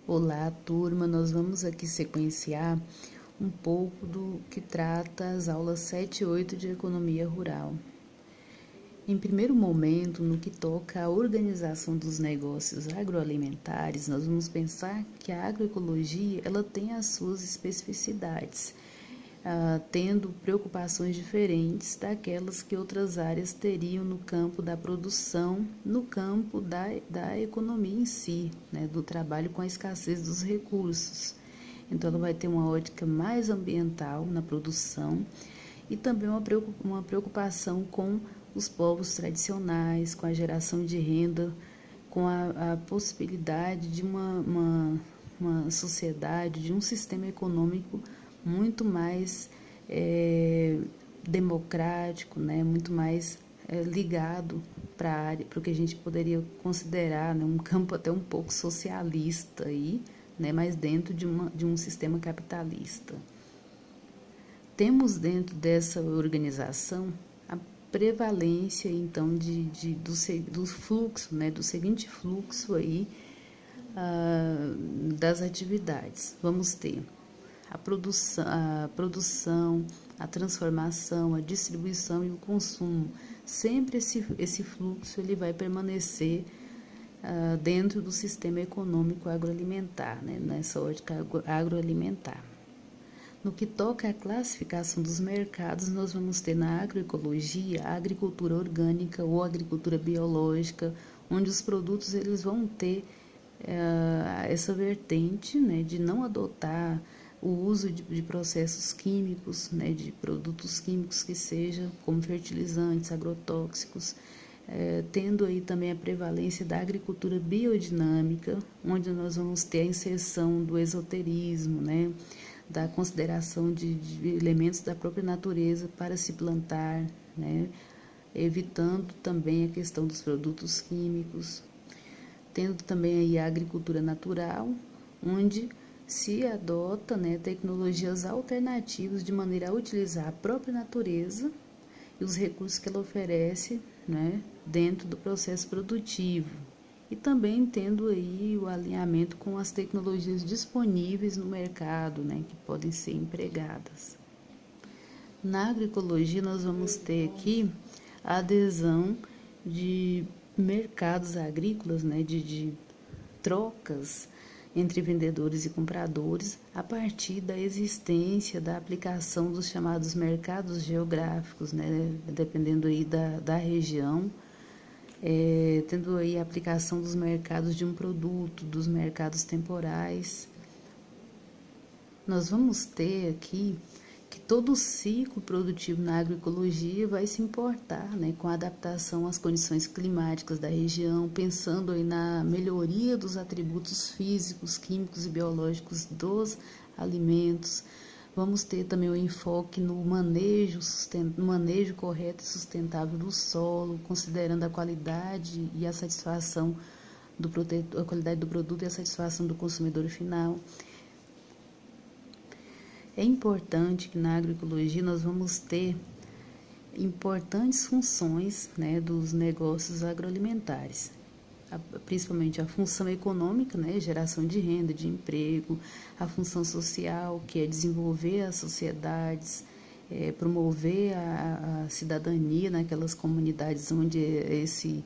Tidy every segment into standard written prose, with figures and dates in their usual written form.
Olá, turma. Nós vamos aqui sequenciar um pouco do que trata as aulas 7 e 8 de Economia Rural. Em primeiro momento, no que toca à organização dos negócios agroalimentares, nós vamos pensar que a agroecologia ela tem as suas especificidades, tendo preocupações diferentes daquelas que outras áreas teriam no campo da produção, no campo da economia em si, né, do trabalho com a escassez dos recursos. Então, ela vai ter uma ótica mais ambiental na produção e também uma preocupação com os povos tradicionais, com a geração de renda, com a possibilidade de uma sociedade, de um sistema econômico muito mais democrático, né, muito mais ligado para a área, para o que a gente poderia considerar, né, um campo até um pouco socialista aí, né, mas dentro de um sistema capitalista. Temos dentro dessa organização a prevalência, então, do fluxo, né, do seguinte fluxo aí, das atividades. Vamos ter a produção, a transformação, a distribuição e o consumo. Sempre esse fluxo ele vai permanecer dentro do sistema econômico agroalimentar, né, nessa ótica agroalimentar. No que toca à classificação dos mercados, nós vamos ter na agroecologia a agricultura orgânica ou agricultura biológica, onde os produtos eles vão ter essa vertente, né, de não adotar o uso de processos químicos, né, de produtos químicos que sejam como fertilizantes, agrotóxicos, tendo aí também a prevalência da agricultura biodinâmica, onde nós vamos ter a inserção do esoterismo, né, da consideração de elementos da própria natureza para se plantar, né, evitando também a questão dos produtos químicos, tendo também aí a agricultura natural, onde se adota, né, tecnologias alternativas de maneira a utilizar a própria natureza e os recursos que ela oferece, né, dentro do processo produtivo. E também tendo aí o alinhamento com as tecnologias disponíveis no mercado, né, que podem ser empregadas. Na agroecologia, nós vamos ter aqui a adesão de mercados agrícolas, né, de trocas entre vendedores e compradores, a partir da existência da aplicação dos chamados mercados geográficos, né, dependendo aí da região, tendo aí a aplicação dos mercados de um produto, dos mercados temporais. Nós vamos ter aqui que todo o ciclo produtivo na agroecologia vai se importar, né, com a adaptação às condições climáticas da região, pensando aí na melhoria dos atributos físicos, químicos e biológicos dos alimentos. Vamos ter também o enfoque no manejo correto e sustentável do solo, considerando a qualidade e a satisfação a qualidade do produto e a satisfação do consumidor final. É importante que na agroecologia nós vamos ter importantes funções, né, dos negócios agroalimentares, principalmente a função econômica, né, geração de renda, de emprego, a função social, que é desenvolver as sociedades, promover a cidadania naquelas comunidades onde esse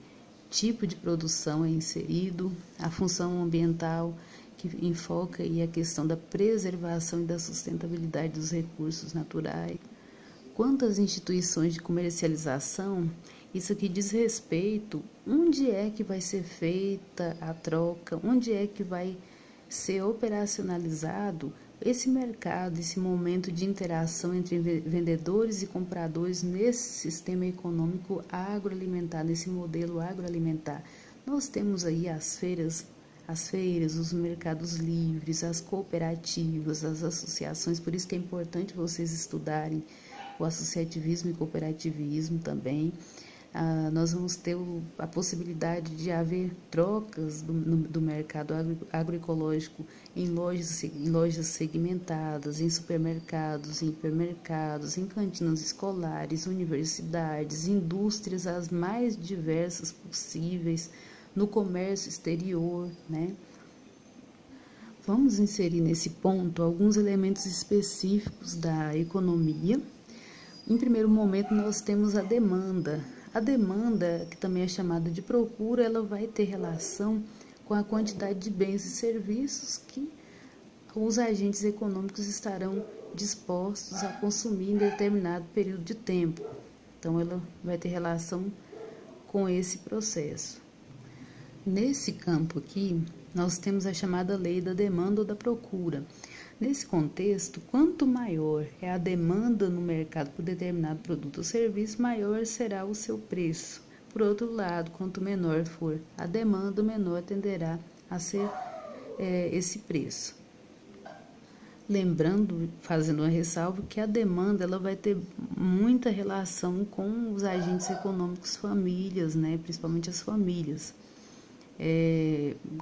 tipo de produção é inserido, a função ambiental, que enfoca aí a questão da preservação e da sustentabilidade dos recursos naturais. Quanto às instituições de comercialização, isso aqui diz respeito onde é que vai ser feita a troca, onde é que vai ser operacionalizado esse mercado, esse momento de interação entre vendedores e compradores nesse sistema econômico agroalimentar, nesse modelo agroalimentar. Nós temos aí as feiras, os mercados livres, as cooperativas, as associações, por isso que é importante vocês estudarem o associativismo e cooperativismo também. Nós vamos ter a possibilidade de haver trocas do mercado agroecológico em lojas segmentadas, em supermercados, em hipermercados, em cantinas escolares, universidades, indústrias as mais diversas possíveis, no comércio exterior, né? Vamos inserir nesse ponto alguns elementos específicos da economia. Em primeiro momento, nós temos a demanda. A demanda, que também é chamada de procura, ela vai ter relação com a quantidade de bens e serviços que os agentes econômicos estarão dispostos a consumir em determinado período de tempo. Então, ela vai ter relação com esse processo. Nesse campo aqui, nós temos a chamada lei da demanda ou da procura. Nesse contexto, quanto maior é a demanda no mercado por determinado produto ou serviço, maior será o seu preço. Por outro lado, quanto menor for a demanda, menor tenderá a ser esse preço. Lembrando, fazendo uma ressalva, que a demanda ela vai ter muita relação com os agentes econômicos, famílias, né? Principalmente as famílias.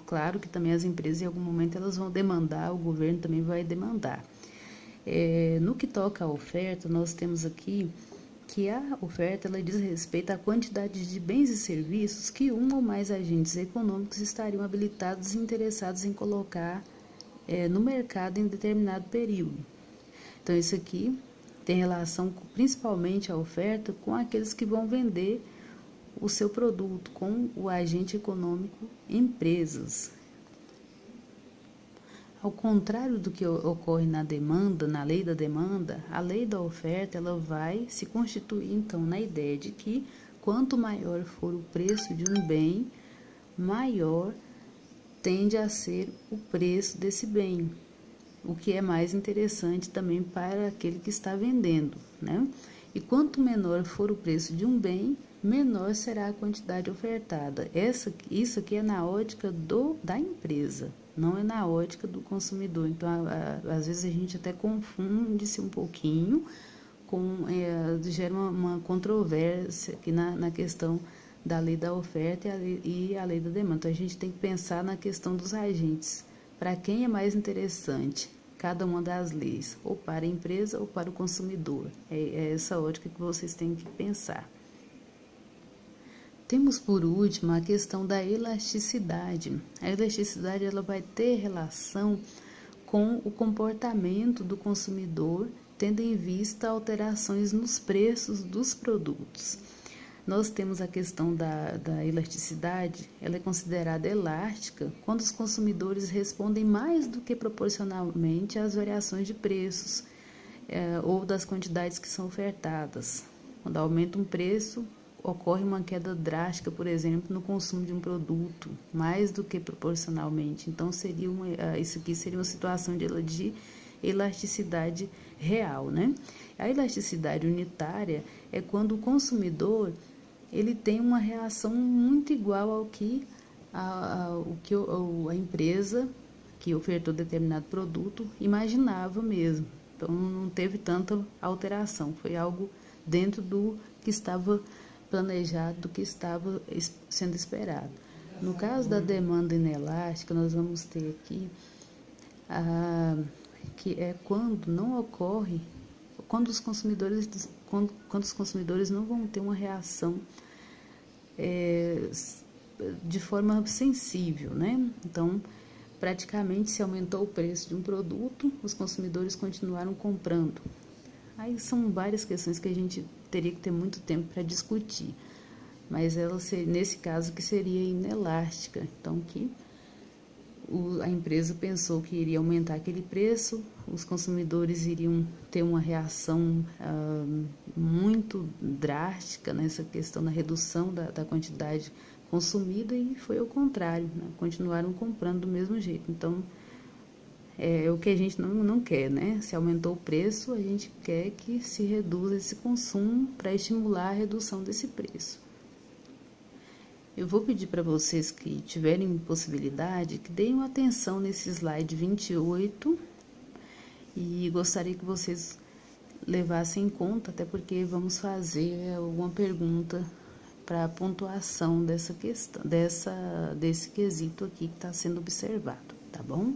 Claro que também as empresas em algum momento elas vão demandar, o governo também vai demandar. No que toca à oferta, nós temos aqui que a oferta ela diz respeito à quantidade de bens e serviços que um ou mais agentes econômicos estariam habilitados e interessados em colocar no mercado em determinado período. Então, isso aqui tem relação principalmente a oferta com aqueles que vão vender o seu produto, com o agente econômico, empresas. Ao contrário do que ocorre na demanda, na lei da demanda, a lei da oferta ela vai se constituir então na ideia de que quanto maior for o preço de um bem, maior tende a ser o preço desse bem, o que é mais interessante também para aquele que está vendendo, né? E quanto menor for o preço de um bem, menor será a quantidade ofertada. Isso aqui é na ótica da empresa, não é na ótica do consumidor. Então, às vezes a gente até confunde-se um pouquinho, gera uma controvérsia aqui na questão da lei da oferta e a lei da demanda. Então, a gente tem que pensar na questão dos agentes. Para quem é mais interessante cada uma das leis, ou para a empresa ou para o consumidor. É essa ótica que vocês têm que pensar. Temos por último a questão da elasticidade. A elasticidade ela vai ter relação com o comportamento do consumidor, tendo em vista alterações nos preços dos produtos. Nós temos a questão da elasticidade, ela é considerada elástica quando os consumidores respondem mais do que proporcionalmente às variações de preços ou das quantidades que são ofertadas. Quando aumenta um preço, ocorre uma queda drástica, por exemplo, no consumo de um produto, mais do que proporcionalmente. Então, isso aqui seria uma situação de elasticidade real, né? A elasticidade unitária é quando o consumidor ele tem uma reação muito igual ao que a empresa que ofertou determinado produto imaginava mesmo. Então, não teve tanta alteração, foi algo dentro do que estava planejado, do que estava sendo esperado. No caso da demanda inelástica, nós vamos ter aqui que é quando não ocorre, quando os consumidores não vão ter uma reação de forma sensível, né? Então, praticamente se aumentou o preço de um produto, os consumidores continuaram comprando. Aí são várias questões que a gente teria que ter muito tempo para discutir, mas ela nesse caso que seria inelástica, então que a empresa pensou que iria aumentar aquele preço, os consumidores iriam ter uma reação muito drástica nessa questão da redução da quantidade consumida e foi ao contrário, né? Continuaram comprando do mesmo jeito. Então, é o que a gente não quer, né? Se aumentou o preço, a gente quer que se reduza esse consumo para estimular a redução desse preço. Eu vou pedir para vocês que tiverem possibilidade, que deem uma atenção nesse slide 28 e gostaria que vocês levassem em conta, até porque vamos fazer alguma pergunta para a pontuação dessa questão, desse quesito aqui que está sendo observado, tá bom?